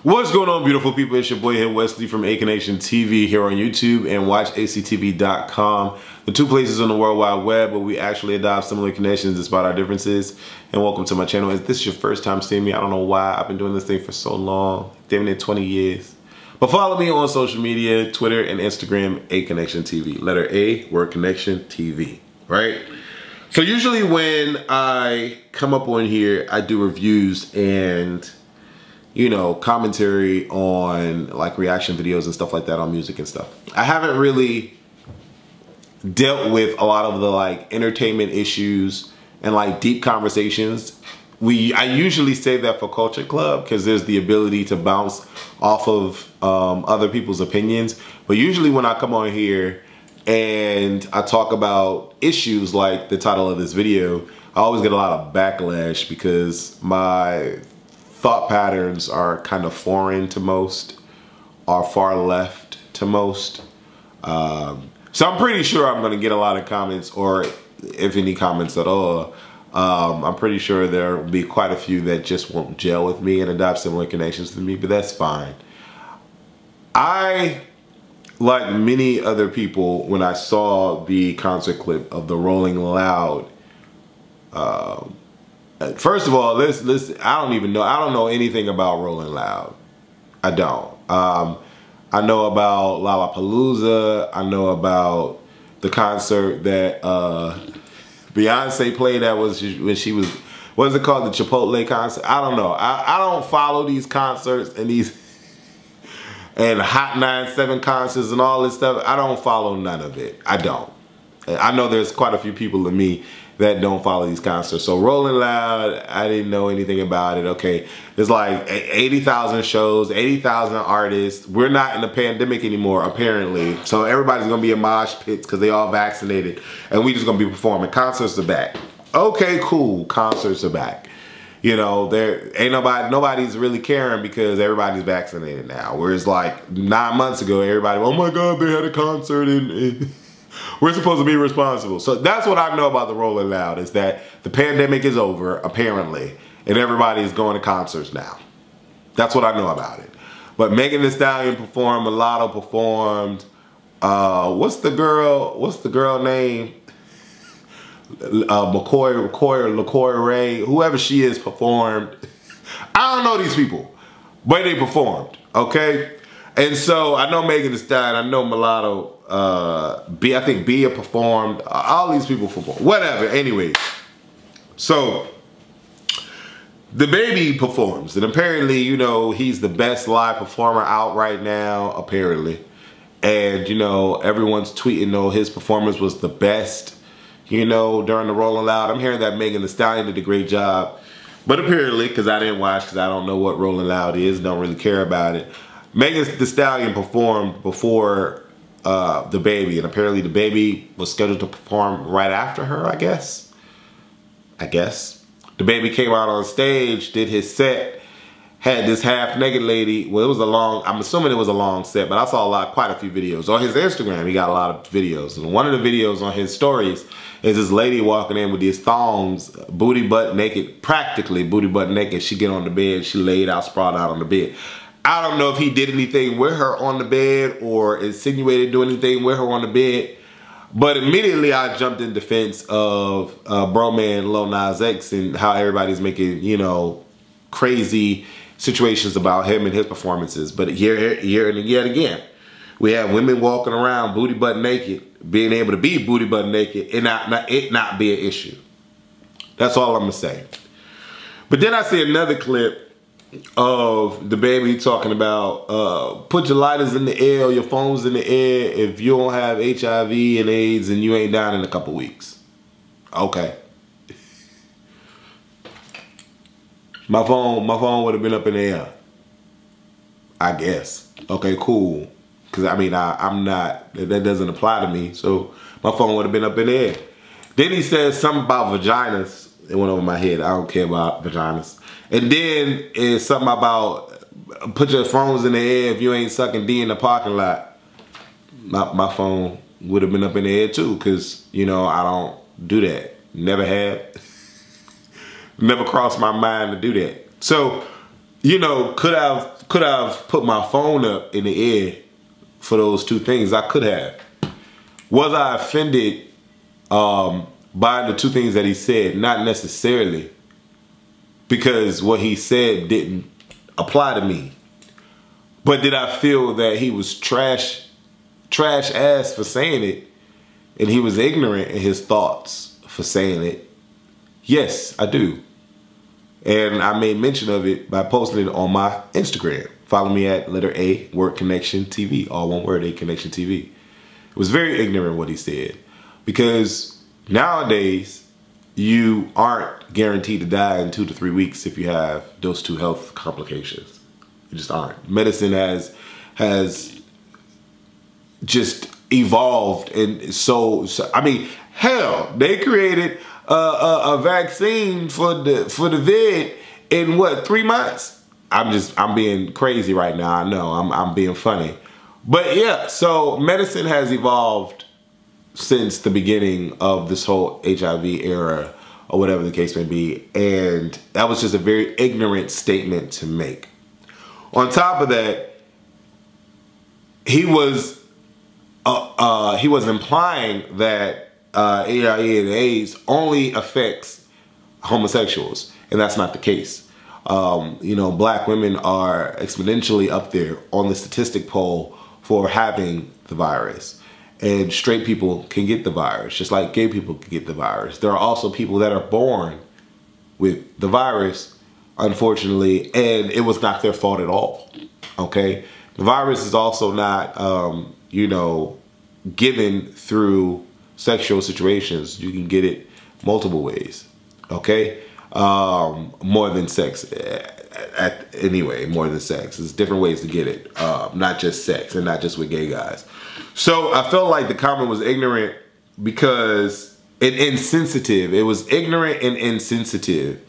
What's going on, beautiful people? It's your boy here, Wesley from Nation TV here on YouTube and watchactv.com. The two places on the World Wide Web where we actually adopt similar connections despite our differences. And welcome to my channel. If this is your first time seeing me, I don't know why. I've been doing this thing for so long, damn near 20 years. But follow me on social media, Twitter and Instagram, Connection TV. Letter A, word Connection TV, right? So usually when I come up on here, I do reviews and commentary on like reaction videos and stuff like that on music and stuff. I haven't really dealt with a lot of the like entertainment issues and like deep conversations. I usually say that for Culture Club because there's the ability to bounce off of other people's opinions. But usually when I come on here and I talk about issues like the title of this video, I always get a lot of backlash because my thought patterns are kind of foreign to most, are far left to most. So I'm pretty sure I'm gonna get a lot of comments, or if any comments at all. I'm pretty sure there will be quite a few that just won't gel with me and adopt similar connections to me, but that's fine. I, like many other people, when I saw the concert clip of the Rolling Loud, first of all, listen, I don't know anything about Rolling Loud. I don't. I know about Lollapalooza. I know about the concert that Beyonce played. That was when she was, what is it called? The Chipotle concert? I don't know. I don't follow these concerts and these and Hot 97 concerts and all this stuff. I don't follow none of it. I don't. I know there's quite a few people in me that don't follow these concerts. So Rolling Loud, I didn't know anything about it. Okay, there's like 80,000 shows, 80,000 artists. We're not in a pandemic anymore, apparently. So everybody's gonna be in mosh pits because they all vaccinated, and we just gonna be performing. Concerts are back. Okay, cool. Concerts are back. You know, there ain't nobody's really caring because everybody's vaccinated now. Whereas like 9 months ago, everybody, oh my God, they had a concert and we're supposed to be responsible. So that's what I know about the Rolling Loud, is that the pandemic is over, apparently, and everybody's going to concerts now. That's what I know about it. But Megan Thee Stallion performed, Mulatto performed, what's the girl name? LaCoy Ray, whoever she is, performed. I don't know these people, but they performed, okay? And so I know Megan Thee Stallion, I know Mulatto, I think Bia performed, all these people performed, whatever, anyway. So Dababy performs, and apparently, he's the best live performer out right now, apparently. And, everyone's tweeting, his performance was the best, during the Rolling Loud. I'm hearing that Megan Thee Stallion did a great job, but apparently, because I didn't watch, because I don't know what Rolling Loud is, don't really care about it, Megan Thee Stallion performed before Dababy, and apparently Dababy was scheduled to perform right after her, I guess. Dababy came out on stage, did his set, had this half-naked lady. Well, I'm assuming it was a long set, but I saw quite a few videos. On his Instagram, he got a lot of videos. And one of the videos on his stories is this lady walking in with these thongs, booty butt naked, practically booty butt naked. She get on the bed, she laid out, sprawled out on the bed. I don't know if he did anything with her on the bed or insinuated doing anything with her on the bed, but immediately I jumped in defense of bro man Lil Nas X and how everybody's making, crazy situations about him and his performances. But here and yet again, we have women walking around booty butt naked, being able to be booty butt naked and it not be an issue. That's all I'm gonna say. But then I see another clip of Dababy talking about put your lighters in the air or your phones in the air if you don't have HIV and AIDS and you ain't down in a couple weeks. Okay. My phone would have been up in the air, I guess. Okay, cool. Because I'm not, that doesn't apply to me. So my phone would have been up in the air. Then he said something about vaginas. It went over my head. I don't care about vaginas. And then it's something about put your phones in the air if you ain't sucking D in the parking lot. My phone would have been up in the air too, because, I don't do that. Never have. Never crossed my mind to do that. So you know, could I've put my phone up in the air for those two things? I could have. Was I offended by the two things that he said? Not necessarily, because what he said didn't apply to me. But did I feel that he was trash ass for saying it, and he was ignorant in his thoughts for saying it? Yes, I do. And I made mention of it by posting it on my Instagram. Follow me at letter A, Word Connection TV, all one word, A Connection TV. It was very ignorant what he said, because nowadays you aren't guaranteed to die in 2 to 3 weeks if you have those two health complications. You just aren't. Medicine has just evolved, and so I mean, hell, they created a vaccine for the vid in what, 3 months? I'm being crazy right now. I know I'm being funny, but yeah. So medicine has evolved since the beginning of this whole HIV era, or whatever the case may be, and that was just a very ignorant statement to make. On top of that, he was implying that HIV and AIDS only affects homosexuals, and that's not the case. You know, black women are exponentially up there on the statistic poll for having the virus, and straight people can get the virus, just like gay people can get the virus. There are also people that are born with the virus, unfortunately, and it was not their fault at all. Okay, the virus is also not, you know, given through sexual situations. You can get it multiple ways. Okay, more than sex. Anyway, more than sex. There's different ways to get it, not just sex, and not just with gay guys. So I felt like the comment was ignorant because insensitive. It was ignorant and insensitive,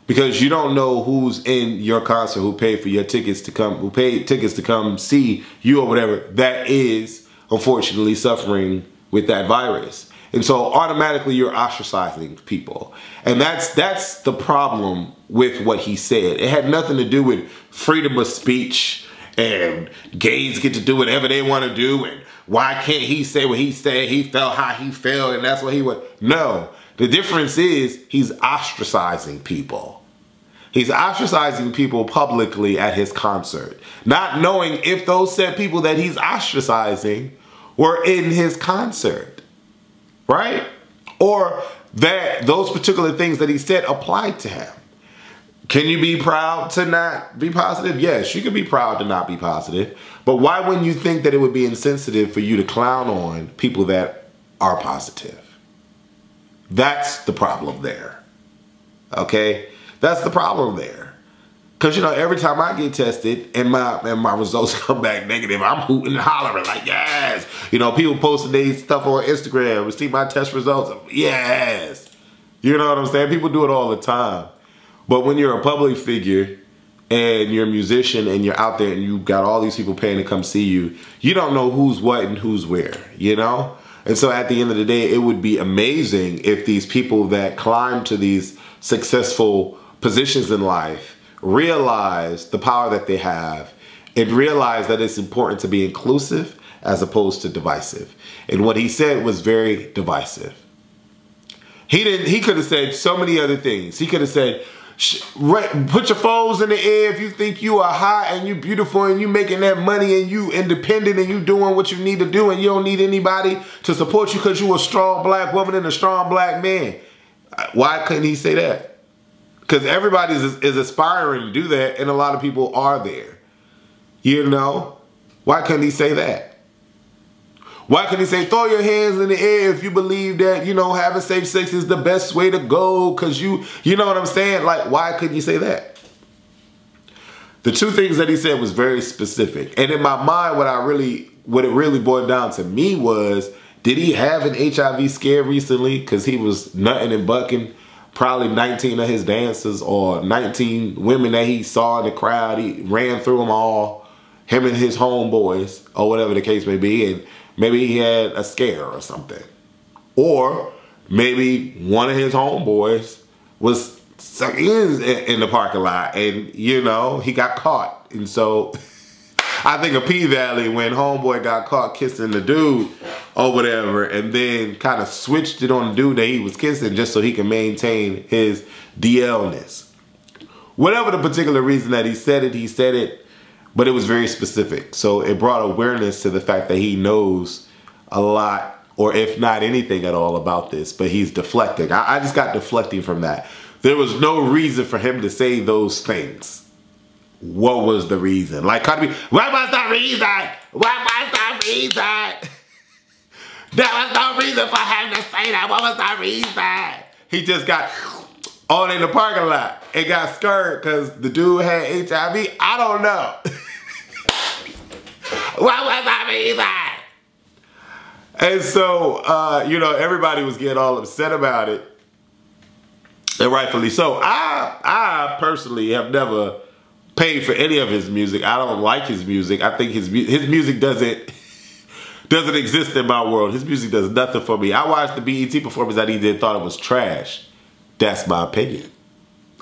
because you don't know who's in your concert, who paid for your tickets to come, who paid tickets to come see you or whatever, that is unfortunately suffering with that virus. And so automatically you're ostracizing people. And that's the problem with what he said. It had nothing to do with freedom of speech and gays get to do whatever they want to do, and why can't he say what he said, he felt how he felt, and that's what he would. No, the difference is he's ostracizing people. He's ostracizing people publicly at his concert, not knowing if those said people that he's ostracizing were in his concert, right? Or that those particular things that he said applied to him. Can you be proud to not be positive? Yes, you can be proud to not be positive. But why wouldn't you think that it would be insensitive for you to clown on people that are positive? That's the problem there. Okay? That's the problem there. Because, you know, every time I get tested and my results come back negative, I'm hooting and hollering like, yes. You know, people posting their stuff on Instagram, see my test results, yes. You know what I'm saying? People do it all the time. But when you're a public figure and you're a musician and you're out there and you got all these people paying to come see you, you don't know who's what and who's where, you know? And so at the end of the day, it would be amazing if these people that climb to these successful positions in life realize the power that they have and realize that it's important to be inclusive as opposed to divisive. And what he said was very divisive. He could have said so many other things. He could have said, put your phones in the air if you think you are hot and you beautiful and you making that money and you independent and you doing what you need to do and you don't need anybody to support you because you a strong black woman and a strong black man. Why couldn't he say that? Because everybody is aspiring to do that, and a lot of people are there. You know? Why couldn't he say that? Why couldn't he say, throw your hands in the air if you believe that, you know, having safe sex is the best way to go, because you know what I'm saying? Like, why couldn't you say that? The two things that he said was very specific. And in my mind, what it really boiled down to me was, did he have an HIV scare recently? Because he was nutting and bucking probably 19 of his dancers, or 19 women that he saw in the crowd. He ran through them all, him and his homeboys, or whatever the case may be, and maybe he had a scare or something. Or maybe one of his homeboys was sucking in the parking lot, and you know, he got caught. And so I think of P-Valley when homeboy got caught kissing the dude or whatever, and then kind of switched it on the dude that he was kissing just so he can maintain his DL-ness. Whatever the particular reason that he said it, but it was very specific. So it brought awareness to the fact that he knows a lot, or if not anything at all about this, but he's deflecting. I just got deflecting from that. There was no reason for him to say those things. What was the reason? Like, what was the reason? What was the reason? There was no reason for him to say that. What was the reason? He just got on in the parking lot and got scared because the dude had HIV. I don't know. What was the reason? And so, you know, everybody was getting all upset about it. And rightfully so. I personally have never paid for any of his music. I don't like his music. I think his music doesn't exist in my world. His music does nothing for me. I watched the BET performance that he did, thought it was trash. That's my opinion.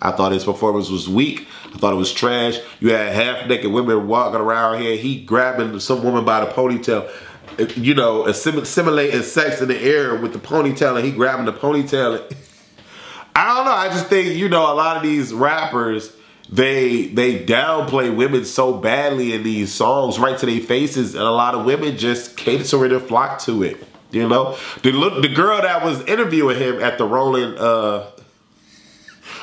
I thought his performance was weak. I thought it was trash. You had half-naked women walking around here. He grabbing some woman by the ponytail, you know, simulating sex in the air with the ponytail, and he grabbing the ponytail. I don't know. I just think, you know, a lot of these rappers, they downplay women so badly in these songs right to their faces, and a lot of women just cater to it and flock to it. You know, the girl that was interviewing him at the Rolling,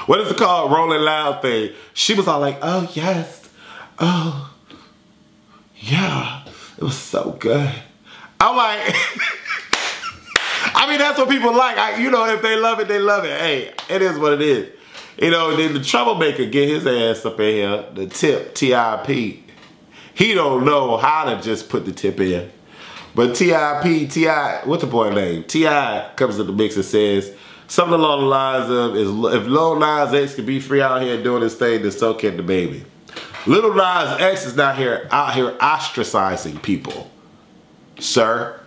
what is it called, Rolling Loud thing? She was all like, "Oh yes, oh yeah, it was so good." I'm like. I mean, that's what people like. You know, if they love it, they love it. Hey, it is what it is. You know, then the troublemaker get his ass up in here, the tip, T.I.P. He don't know how to just put the tip in. But T.I., what's the boy name? T.I. comes to the mix and says something along the lines of, if Lil Nas X could be free out here doing his thing, then so can Dababy. Lil Nas X is not out here ostracizing people, sir.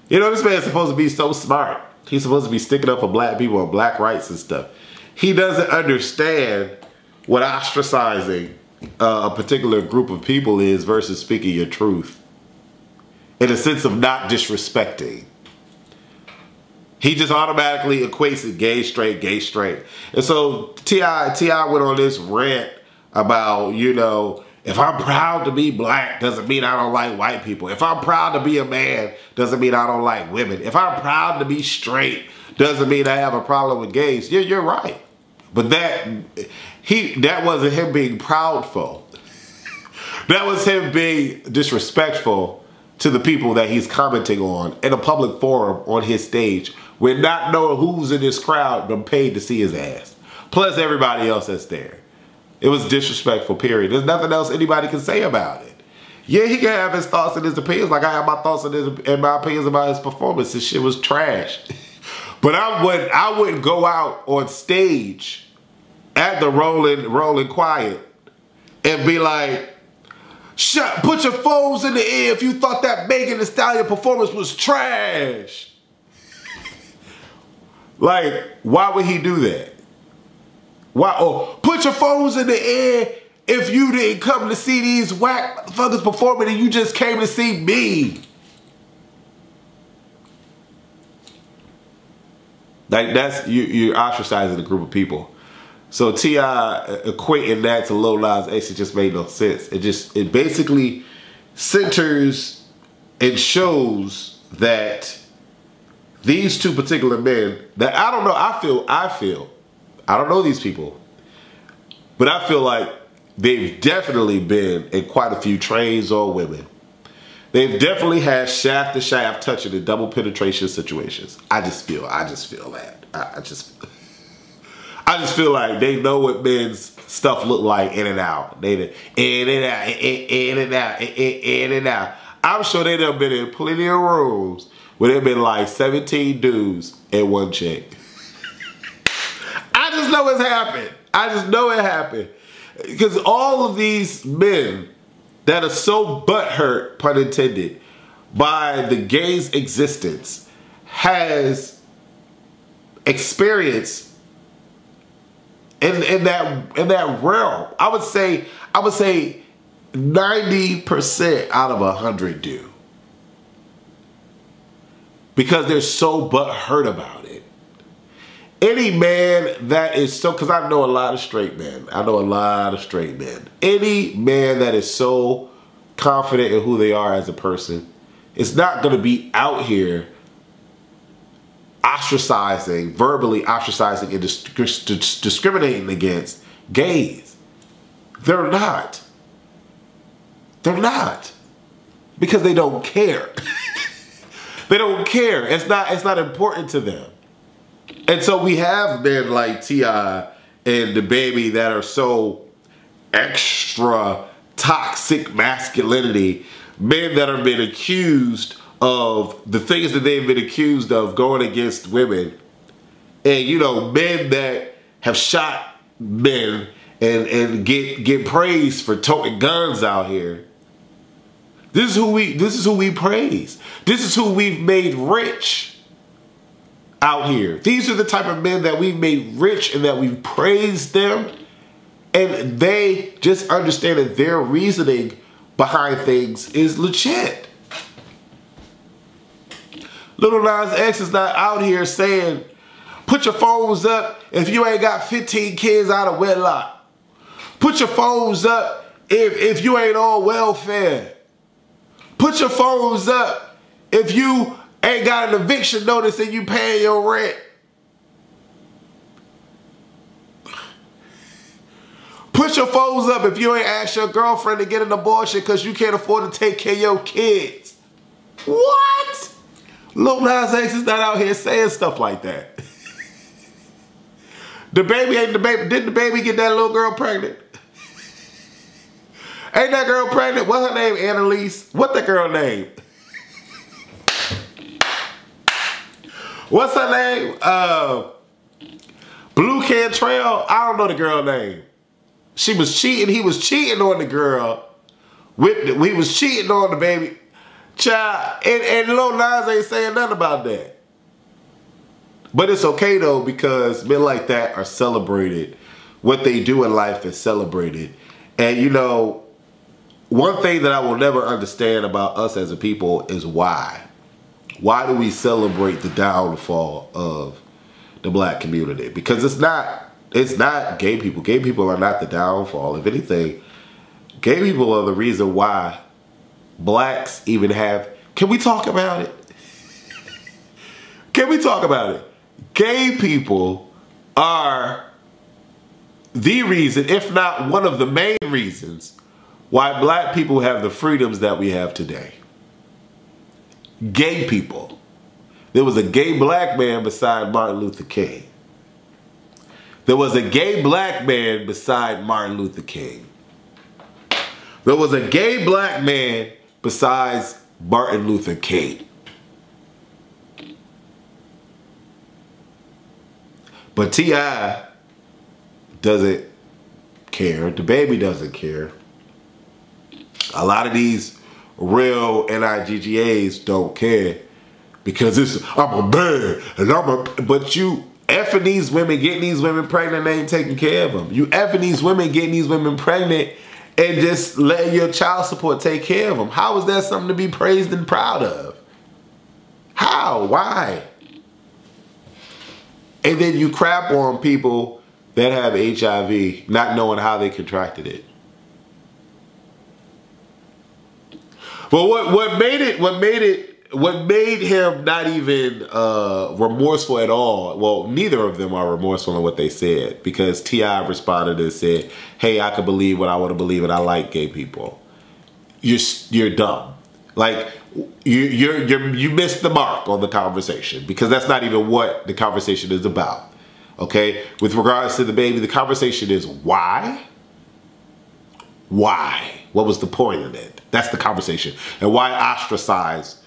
You know, this man's supposed to be so smart. He's supposed to be sticking up for black people and black rights and stuff. He doesn't understand what ostracizing a particular group of people is versus speaking your truth. In a sense of not disrespecting. He just automatically equates it gay, straight. And so T.I. went on this rant about, you know, if I'm proud to be black, doesn't mean I don't like white people. If I'm proud to be a man, doesn't mean I don't like women. If I'm proud to be straight, doesn't mean I have a problem with gays. Yeah, you're right. But that wasn't him being proudful. That was him being disrespectful to the people that he's commenting on in a public forum on his stage with not knowing who's in this crowd but paid to see his ass. Plus everybody else that's there. It was disrespectful, period. There's nothing else anybody can say about it. Yeah, he can have his thoughts and his opinions like I have my thoughts and my opinions about his performance. This shit was trash. But I wouldn't go out on stage at the Rolling Quiet and be like, put your phones in the air if you thought that Megan Thee Stallion performance was trash. Like, why would he do that? Why? Oh, put your phones in the air if you didn't come to see these whack motherfuckers performing and you just came to see me. Like, that's, you're ostracizing a group of people. So T.I. equating that to Lil Nas X, it just made no sense. It basically centers and shows that these two particular men that I don't know, I don't know these people, but I feel like they've definitely been in quite a few trains on women. They've definitely had shaft to shaft touching in double penetration situations. I just feel that. I just feel like they know what men's stuff look like in and out. They in and out, in and out, in and out. I'm sure they done been in plenty of rooms where there been like 17 dudes and one chick. I just know it's happened. I just know it happened. Because all of these men that are so butthurt, pun intended, by the gay's existence has experienced in that realm. I would say 90% out of 100 do. Because they're so butthurt about it. Any man that is so, because I know a lot of straight men. I know a lot of straight men. Any man that is so confident in who they are as a person is not going to be out here ostracizing, verbally ostracizing and discriminating against gays. They're not. They're not. Because they don't care. They don't care. It's not important to them. And so we have men like T.I. and Dababy that are so extra toxic masculinity, men that have been accused of the things that they've been accused of going against women. And, you know, men that have shot men and get praised for toting guns out here. This is who we praise. This is who we've made rich out here. These are the type of men that we've made rich and that we've praised them. And they just understand that their reasoning behind things is legit. Lil Nas X is not out here saying, put your phones up if you ain't got 15 kids out of wedlock. Put your phones up if you ain't on welfare. Put your phones up if you ain't got an eviction notice and you paying your rent. Put your phones up if you ain't asked your girlfriend to get an abortion because you can't afford to take care of your kids. What? Lil Nas X is not out here saying stuff like that. Didn't the baby get that little girl pregnant? Ain't that girl pregnant? What's her name? Annalise? What the girl name? What's her name? Blue Cantrell? I don't know the girl name. She was cheating. He was cheating on the girl. He was cheating on the baby. Child. And Lil Nas ain't saying nothing about that. But it's okay though, because men like that are celebrated. What they do in life is celebrated. And you know, one thing that I will never understand about us as a people is why. Why do we celebrate the downfall of the black community? Because it's not gay people. Gay people are not the downfall. If anything, gay people are the reason why blacks even have... Can we talk about it? Can we talk about it? Gay people are the reason, if not one of the main reasons, why black people have the freedoms that we have today. Gay people. There was a gay black man beside Martin Luther King. There was a gay black man beside Martin Luther King. There was a gay black man besides Martin Luther King. But T.I. doesn't care. Dababy doesn't care. A lot of these real NIGGAs don't care because I'm a man and but you effing these women, getting these women pregnant, ain't taking care of them. You effing these women, getting these women pregnant and just letting your child support take care of them. How is that something to be praised and proud of? How? Why? And then you crap on people that have HIV, not knowing how they contracted it. But what made him not even remorseful at all? Well, neither of them are remorseful in what they said, because T.I. responded and said, "Hey, I can believe what I want to believe, and I like gay people." You're dumb. Like you missed the mark on the conversation, because that's not even what the conversation is about. Okay, with regards to Dababy, the conversation is why. Why? What was the point of it? That's the conversation. And why ostracize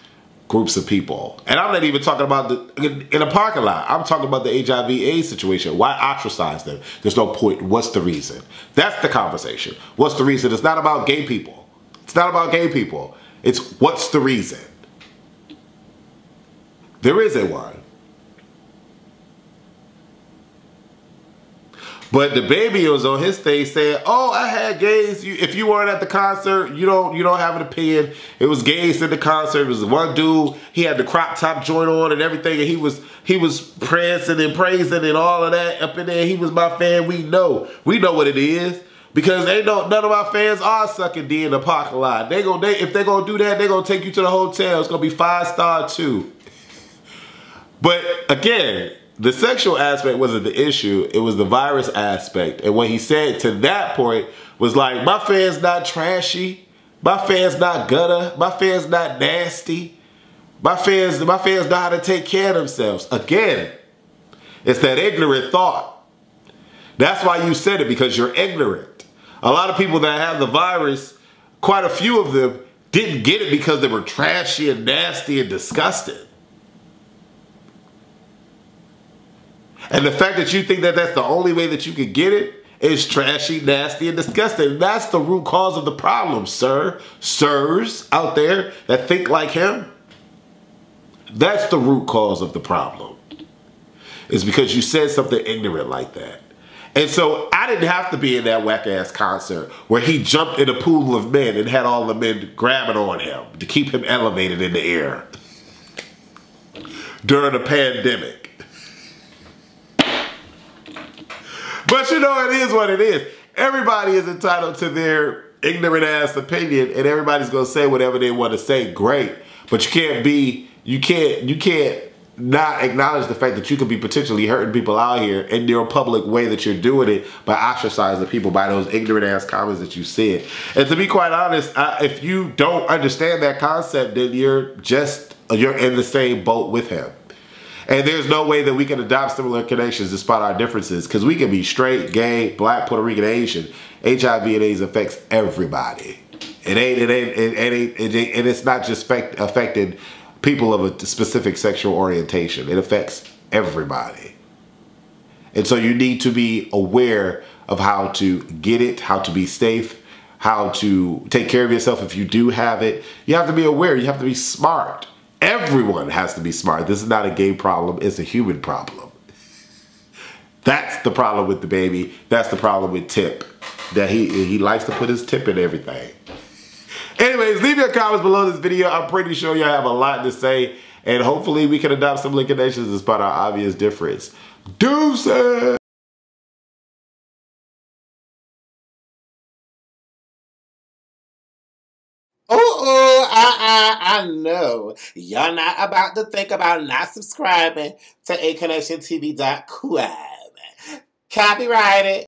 groups of people? And I'm not even talking about in a parking lot. I'm talking about the HIV/AIDS situation. Why ostracize them? There's no point. What's the reason? That's the conversation. What's the reason? It's not about gay people. It's not about gay people. It's what's the reason? There isn't one. But Dababy was on his stage saying, "Oh, I had gays. If you weren't at the concert, you don't have an opinion. It was gays at the concert. It was one dude. He had the crop top joint on and everything, and he was prancing and praising and all of that up in there. He was my fan. We know what it is because none of my fans are sucking D in the parking lot. If they're gonna do that, they're gonna take you to the hotel. It's gonna be 5-star too." But again, the sexual aspect wasn't the issue. It was the virus aspect. And what he said to that point was like, my fans not trashy. My fans not gutter. My fans not nasty. My fans know how to take care of themselves. Again, it's that ignorant thought. That's why you said it, because you're ignorant. A lot of people that have the virus, quite a few of them didn't get it because they were trashy and nasty and disgusting. And the fact that you think that that's the only way that you could get it is trashy, nasty, and disgusting. That's the root cause of the problem, sirs out there that think like him. That's the root cause of the problem. It's because you said something ignorant like that. And so I didn't have to be in that whack-ass concert where he jumped in a pool of men and had all the men grabbing on him to keep him elevated in the air during a pandemic. But you know, it is what it is. Everybody is entitled to their ignorant ass opinion, and everybody's gonna say whatever they want to say. Great, but you can't not acknowledge the fact that you could be potentially hurting people out here in your public way that you're doing it by ostracizing people by those ignorant ass comments that you said. And to be quite honest, if you don't understand that concept, then you're in the same boat with him. And there's no way that we can adopt similar connections despite our differences, because we can be straight, gay, black, Puerto Rican, Asian. HIV and AIDS affects everybody. And it's not just affecting people of a specific sexual orientation. It affects everybody. And so you need to be aware of how to get it, how to be safe, how to take care of yourself if you do have it. You have to be aware. You have to be smart. Everyone has to be smart. This is not a gay problem. It's a human problem. That's the problem with Dababy. That's the problem with Tip. That he likes to put his tip in everything. Anyways, leave your comments below this video. I'm pretty sure y'all have a lot to say. And hopefully we can adopt some connections despite our obvious difference. Deuces! I know. You're not about to think about not subscribing to aconnectiontv.com. Copyrighted.